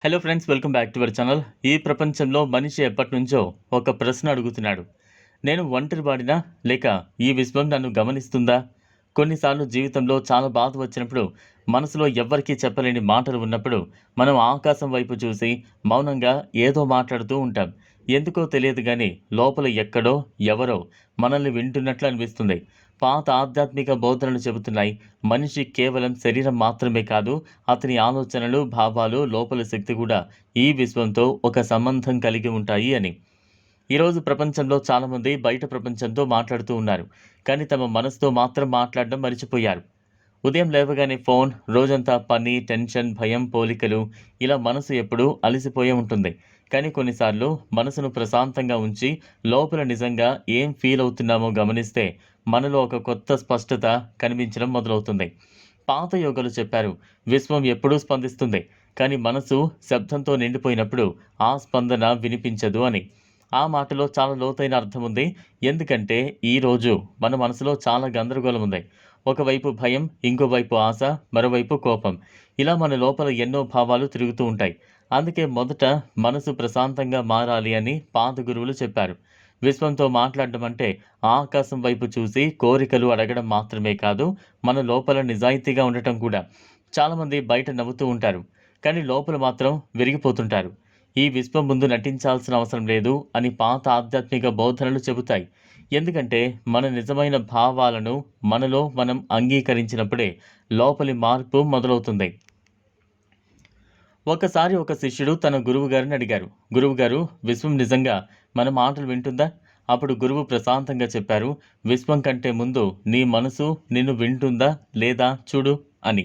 Hello friends, welcome back to our channel. ఈ ప్రపంచంలో మనిషి ఎప్పటినుంచో ఒక ప్రశ్న అడుగుతున్నాడు. నేను ఒంటరి వాడినా, లేక ఈ విశ్వం నన్ను గమనిస్తుందా? కొన్నిసార్లు జీవితంలో చాలా బాధ వచ్చినప్పుడు, మనసులో ఎవ్వరికీ చెప్పలేని మాటలు ఉన్నప్పుడు, మనం ఆకాశం వైపు చూసి మౌనంగా ఏదో మాట్లాడుతూ ఉంటాం. ఎందుకో తెలియదు కానీ లోపల ఎక్కడో ఎవరో మనల్ని వింటున్నట్లు అనిపిస్తుంది. పాత ఆధ్యాత్మిక బోధనలు చెబుతున్నాయి, మనిషి కేవలం శరీరం మాత్రమే కాదు, అతని ఆలోచనలు, భావాలు, లోపల శక్తి కూడా ఈ విశ్వంతో ఒక సంబంధం కలిగి ఉంటాయి అని. ఈరోజు ప్రపంచంలో చాలామంది బయట ప్రపంచంతో మాట్లాడుతూ ఉన్నారు, కానీ తమ మనసుతో మాత్రం మాట్లాడడం మర్చిపోయారు. ఉదయం లేవగానే ఫోన్, రోజంతా పని, టెన్షన్, భయం, పోలికలు, ఇలా మనసు ఎప్పుడూ అలసిపోయే ఉంటుంది. కానీ కొన్నిసార్లు మనసును ప్రశాంతంగా ఉంచి లోపల నిజంగా ఏం ఫీల్ అవుతున్నామో గమనిస్తే మనలో ఒక కొత్త స్పష్టత కనిపించడం మొదలవుతుంది. పాత యోగులు చెప్పారు, విశ్వం ఎప్పుడూ స్పందిస్తుంది, కానీ మనసు శబ్దంతో నిండిపోయినప్పుడు ఆ స్పందన వినిపించదు అని. ఆ మాటలో చాలా లోతైన అర్థం ఉంది. ఎందుకంటే ఈరోజు మన మనసులో చాలా గందరగోళం ఉంది. ఒకవైపు భయం, ఇంకోవైపు ఆశ, మరోవైపు కోపం. ఇలా మన లోపల ఎన్నో భావాలు తిరుగుతూ ఉంటాయి. అందుకే మొదట మనసు ప్రశాంతంగా మారాలి అని పాత గురువులు చెప్పారు. విశ్వంతో మాట్లాడడం అంటే ఆకాశం వైపు చూసి కోరికలు అడగడం మాత్రమే కాదు, మన లోపల నిజాయితీగా ఉండటం కూడా. చాలామంది బయట నవ్వుతూ ఉంటారు, కానీ లోపల మాత్రం విరిగిపోతుంటారు. ఈ విశ్వం ముందు నటించాల్సిన అవసరం లేదు అని పాత ఆధ్యాత్మిక బోధనలు చెబుతాయి. ఎందుకంటే మన నిజమైన భావాలను మనలో మనం అంగీకరించినప్పుడే లోపలి మార్పు మొదలవుతుంది. ఒకసారి ఒక శిష్యుడు తన గురువుగారిని అడిగారు, గురువుగారు, విశ్వం నిజంగా మన మాటలు వింటుందా? అప్పుడు గురువు ప్రశాంతంగా చెప్పారు, విశ్వం కంటే ముందు నీ మనసు నిన్ను వింటుందా లేదా చూడు అని.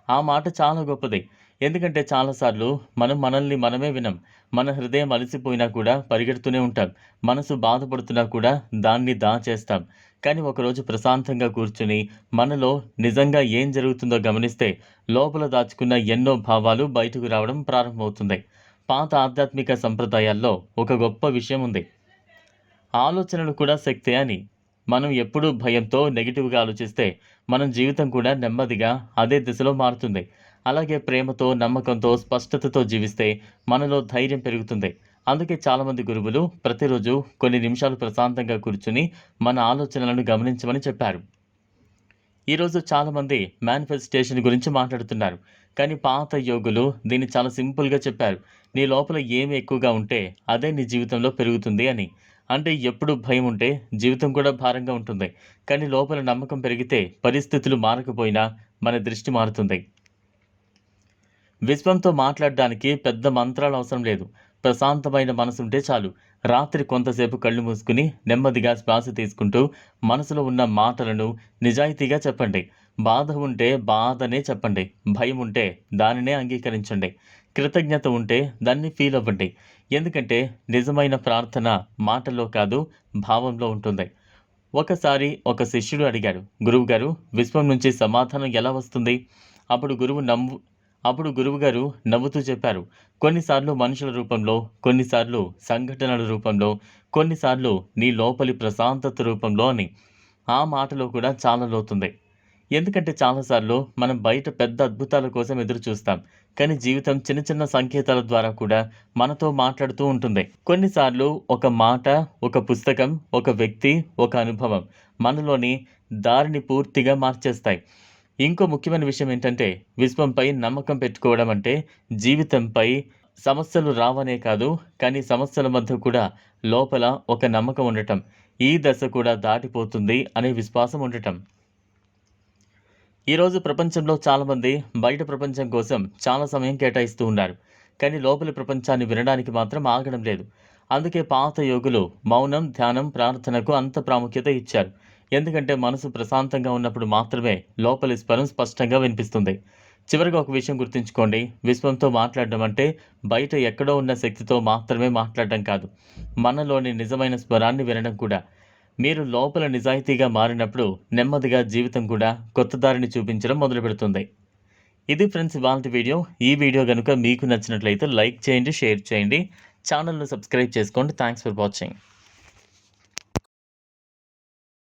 ఆ మాట చాలా గొప్పది. ఎందుకంటే చాలాసార్లు మనం మనల్ని మనమే వినం. మన హృదయం అలసిపోయినా కూడా పరిగెడుతూనే ఉంటాం. మనసు బాధపడుతున్నా కూడా దాన్ని దాచేస్తాం. కానీ ఒకరోజు ప్రశాంతంగా కూర్చుని మనలో నిజంగా ఏం జరుగుతుందో గమనిస్తే లోపల దాచుకున్న ఎన్నో భావాలు బయటకు రావడం ప్రారంభమవుతుంది. పాత ఆధ్యాత్మిక సంప్రదాయాల్లో ఒక గొప్ప విషయం ఉంది, ఆలోచనలు కూడా శక్తే అని. మనం ఎప్పుడూ భయంతో నెగిటివ్గా ఆలోచిస్తే మనం జీవితం కూడా నెమ్మదిగా అదే దిశలో మారుతుంది. అలాగే ప్రేమతో, నమ్మకంతో, స్పష్టతతో జీవిస్తే మనలో ధైర్యం పెరుగుతుంది. అందుకే చాలామంది గురువులు ప్రతిరోజు కొన్ని నిమిషాలు ప్రశాంతంగా కూర్చుని మన ఆలోచనలను గమనించమని చెప్పారు. ఈరోజు చాలామంది మేనిఫెస్టేషన్ గురించి మాట్లాడుతున్నారు, కానీ పాత యోగులు దీన్ని చాలా సింపుల్గా చెప్పారు. నీ లోపల ఏమి ఎక్కువగా ఉంటే అదే నీ జీవితంలో పెరుగుతుంది అని. అంటే ఎప్పుడు భయం ఉంటే జీవితం కూడా భారంగా ఉంటుంది, కానీ లోపల నమ్మకం పెరిగితే పరిస్థితులు మారకపోయినా మన దృష్టి మారుతుంది. విశ్వంతో మాట్లాడడానికి పెద్ద మంత్రాలు అవసరం లేదు. ప్రశాంతమైన మనసుంటే చాలు. రాత్రి కొంతసేపు కళ్ళు మూసుకుని నెమ్మదిగా శ్వాస తీసుకుంటూ మనసులో ఉన్న మాటలను నిజాయితీగా చెప్పండి. బాధ ఉంటే బాధనే చెప్పండి. భయం ఉంటే దానినే అంగీకరించండి. కృతజ్ఞత ఉంటే దాన్ని ఫీల్ అవ్వండి. ఎందుకంటే నిజమైన ప్రార్థన మాటల్లో కాదు, భావంలో ఉంటుంది. ఒకసారి ఒక శిష్యుడు అడిగాడు, గురువుగారు, విశ్వం నుంచి సమాధానం ఎలా వస్తుంది? అప్పుడు గురువుగారు నవ్వుతూ చెప్పారు, కొన్నిసార్లు మనుషుల రూపంలో, కొన్నిసార్లు సంఘటనల రూపంలో, కొన్నిసార్లు నీ లోపలి ప్రశాంతత రూపంలో అని. ఆ మాటలో కూడా చాలా లోతుంది. ఎందుకంటే చాలాసార్లు మనం బయట పెద్ద అద్భుతాల కోసం ఎదురు చూస్తాం, కానీ జీవితం చిన్న చిన్న సంకేతాల ద్వారా కూడా మనతో మాట్లాడుతూ ఉంటుంది. కొన్నిసార్లు ఒక మాట, ఒక పుస్తకం, ఒక వ్యక్తి, ఒక అనుభవం మనలోని దారిని పూర్తిగా మార్చేస్తాయి. ఇంకో ముఖ్యమైన విషయం ఏంటంటే, విశ్వంపై నమ్మకం పెట్టుకోవడం అంటే జీవితంపై సమస్యలు రావనే కాదు, కానీ సమస్యల మధ్య కూడా లోపల ఒక నమ్మకం ఉండటం, ఈ దశ కూడా దాటిపోతుంది అనే విశ్వాసం ఉండటం. ఈరోజు ప్రపంచంలో చాలామంది బయట ప్రపంచం కోసం చాలా సమయం కేటాయిస్తూ ఉన్నారు, కానీ లోపలి ప్రపంచాన్ని వినడానికి మాత్రం ఆగడం లేదు. అందుకే పాత యోగులు మౌనం, ధ్యానం, ప్రార్థనకు అంత ప్రాముఖ్యత ఇచ్చారు. ఎందుకంటే మనసు ప్రశాంతంగా ఉన్నప్పుడు మాత్రమే లోపలి స్వరం స్పష్టంగా వినిపిస్తుంది. చివరిగా ఒక విషయం గుర్తుంచుకోండి, విశ్వంతో మాట్లాడడం అంటే బయట ఎక్కడో ఉన్న శక్తితో మాత్రమే మాట్లాడడం కాదు, మనలోని నిజమైన స్వరాన్ని వినడం కూడా. మీరు లోపల నిజాయితీగా మారినప్పుడు నెమ్మదిగా జీవితం కూడా కొత్త దారిని చూపించడం మొదలు పెడుతుంది. ఇది ఫ్రెండ్స్ ఇవాల్టి వీడియో. ఈ వీడియో కనుక మీకు నచ్చినట్లయితే లైక్ చేయండి, షేర్ చేయండి, ఛానల్ను సబ్స్క్రైబ్ చేసుకోండి. Thanks for watching.